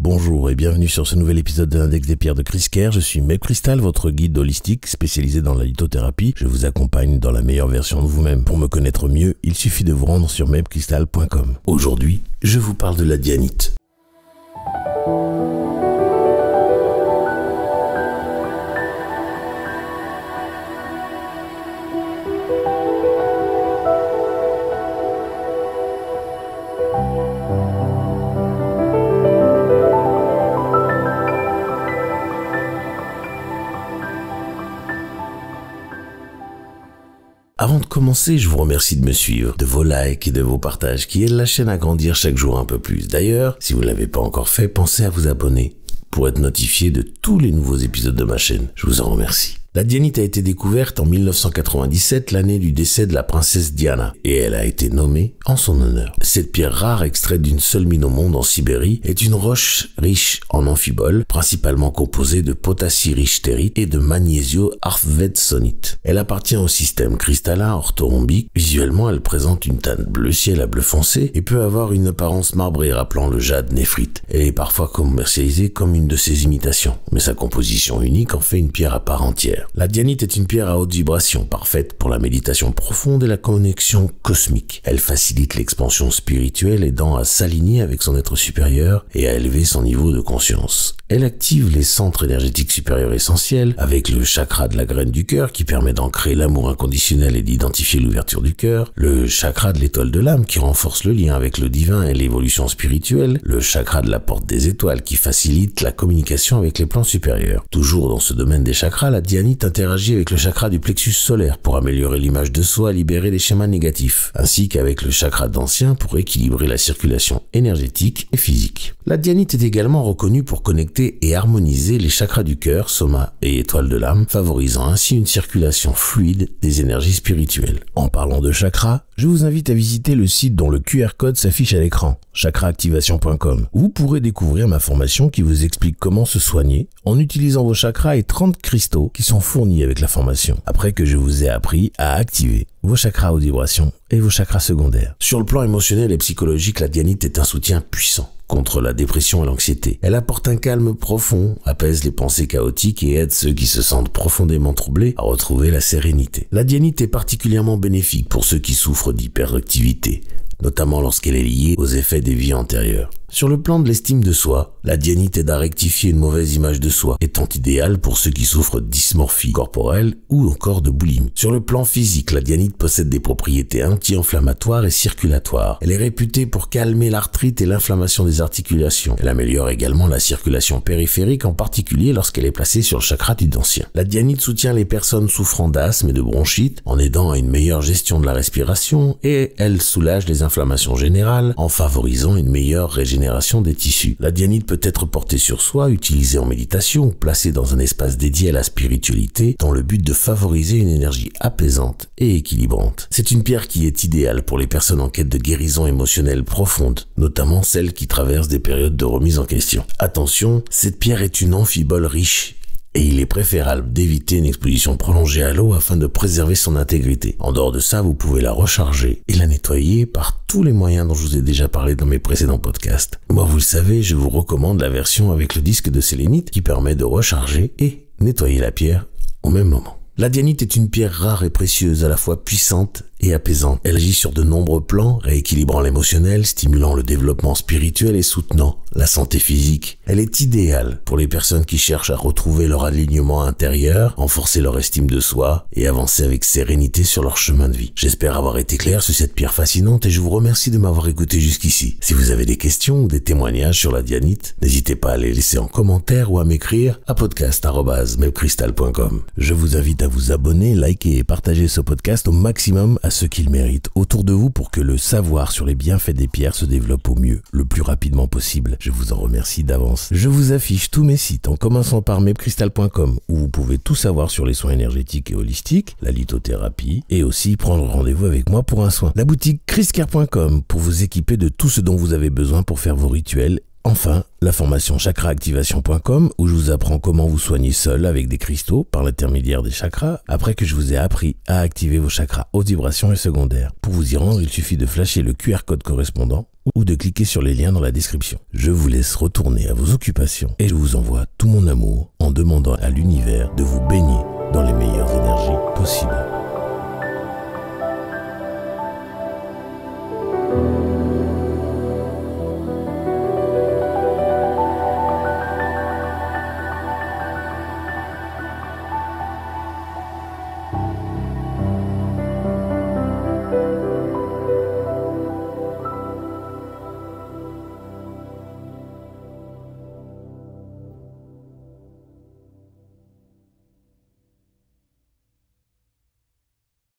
Bonjour et bienvenue sur ce nouvel épisode de l'Index des pierres de Chris Kerr. Je suis MebCrystal, votre guide holistique spécialisé dans la lithothérapie. Je vous accompagne dans la meilleure version de vous-même. Pour me connaître mieux, il suffit de vous rendre sur mebcrystal.com. Aujourd'hui, je vous parle de la dianite. Avant de commencer, je vous remercie de me suivre, de vos likes et de vos partages qui aident la chaîne à grandir chaque jour un peu plus. D'ailleurs, si vous ne l'avez pas encore fait, pensez à vous abonner pour être notifié de tous les nouveaux épisodes de ma chaîne. Je vous en remercie. La dianite a été découverte en 1997, l'année du décès de la princesse Diana, et elle a été nommée en son honneur. Cette pierre rare, extraite d'une seule mine au monde en Sibérie, est une roche riche en amphibole, principalement composée de potassierichtérite et de magnésioarfvedsonite. Elle appartient au système cristallin orthorhombique. Visuellement, elle présente une teinte bleu ciel à bleu foncé et peut avoir une apparence marbrée rappelant le jade néphrite. Elle est parfois commercialisée comme une de ses imitations, mais sa composition unique en fait une pierre à part entière. La dianite est une pierre à haute vibration, parfaite pour la méditation profonde et la connexion cosmique. Elle facilite l'expansion spirituelle, aidant à s'aligner avec son être supérieur et à élever son niveau de conscience. Elle active les centres énergétiques supérieurs essentiels, avec le chakra de la graine du cœur qui permet d'ancrer l'amour inconditionnel et d'identifier l'ouverture du cœur, le chakra de l'étoile de l'âme qui renforce le lien avec le divin et l'évolution spirituelle, le chakra de la porte des étoiles qui facilite la communication avec les plans supérieurs. Toujours dans ce domaine des chakras, la dianite interagit avec le chakra du plexus solaire pour améliorer l'image de soi, libérer les schémas négatifs, ainsi qu'avec le chakra d'ancien pour équilibrer la circulation énergétique et physique. La dianite est également reconnue pour connecter et harmoniser les chakras du cœur, soma et étoile de l'âme, favorisant ainsi une circulation fluide des énergies spirituelles. En parlant de chakras, je vous invite à visiter le site dont le QR code s'affiche à l'écran, chakraactivation.com. Vous pourrez découvrir ma formation qui vous explique comment se soigner en utilisant vos chakras et 30 cristaux qui sont fournis avec la formation, après que je vous ai appris à activer vos chakras haute vibration et vos chakras secondaires. Sur le plan émotionnel et psychologique, la dianite est un soutien puissant contre la dépression et l'anxiété. Elle apporte un calme profond, apaise les pensées chaotiques et aide ceux qui se sentent profondément troublés à retrouver la sérénité. La dianite est particulièrement bénéfique pour ceux qui souffrent d'hyperactivité, notamment lorsqu'elle est liée aux effets des vies antérieures. Sur le plan de l'estime de soi, la dianite aide à rectifier une mauvaise image de soi, étant idéale pour ceux qui souffrent de dysmorphie corporelle ou encore de boulimie. Sur le plan physique, la dianite possède des propriétés anti-inflammatoires et circulatoires. Elle est réputée pour calmer l'arthrite et l'inflammation des articulations. Elle améliore également la circulation périphérique, en particulier lorsqu'elle est placée sur le chakra du dansien. La dianite soutient les personnes souffrant d'asthme et de bronchite en aidant à une meilleure gestion de la respiration et elle soulage les inflammations générales en favorisant une meilleure régénération des tissus. La dianite peut être portée sur soi, utilisée en méditation ou placée dans un espace dédié à la spiritualité dans le but de favoriser une énergie apaisante et équilibrante. C'est une pierre qui est idéale pour les personnes en quête de guérison émotionnelle profonde, notamment celles qui traversent des périodes de remise en question. Attention, cette pierre est une amphibole riche et il est préférable d'éviter une exposition prolongée à l'eau afin de préserver son intégrité. En dehors de ça, vous pouvez la recharger et la nettoyer par tous les moyens dont je vous ai déjà parlé dans mes précédents podcasts. Moi, vous le savez, je vous recommande la version avec le disque de sélénite qui permet de recharger et nettoyer la pierre au même moment. La dianite est une pierre rare et précieuse, à la fois puissante et apaisante. Elle agit sur de nombreux plans, rééquilibrant l'émotionnel, stimulant le développement spirituel et soutenant la santé physique. Elle est idéale pour les personnes qui cherchent à retrouver leur alignement intérieur, renforcer leur estime de soi et avancer avec sérénité sur leur chemin de vie. J'espère avoir été clair sur cette pierre fascinante et je vous remercie de m'avoir écouté jusqu'ici. Si vous avez des questions ou des témoignages sur la dianite, n'hésitez pas à les laisser en commentaire ou à m'écrire à podcast@mebcrystal.com. Je vous invite à vous abonner, liker et partager ce podcast au maximum à ceux qui le méritent autour de vous pour que le savoir sur les bienfaits des pierres se développe au mieux, le plus rapidement possible. Je vous en remercie d'avance. Je vous affiche tous mes sites en commençant par mebcrystal.com où vous pouvez tout savoir sur les soins énergétiques et holistiques, la lithothérapie et aussi prendre rendez-vous avec moi pour un soin. La boutique chriskerr.com pour vous équiper de tout ce dont vous avez besoin pour faire vos rituels Enfin, la formation chakraactivation.com où je vous apprends comment vous soigner seul avec des cristaux par l'intermédiaire des chakras après que je vous ai appris à activer vos chakras haute vibration et secondaires. Pour vous y rendre, il suffit de flasher le QR code correspondant ou de cliquer sur les liens dans la description. Je vous laisse retourner à vos occupations et je vous envoie tout mon amour en demandant à l'univers de vous baigner dans les meilleures énergies possibles.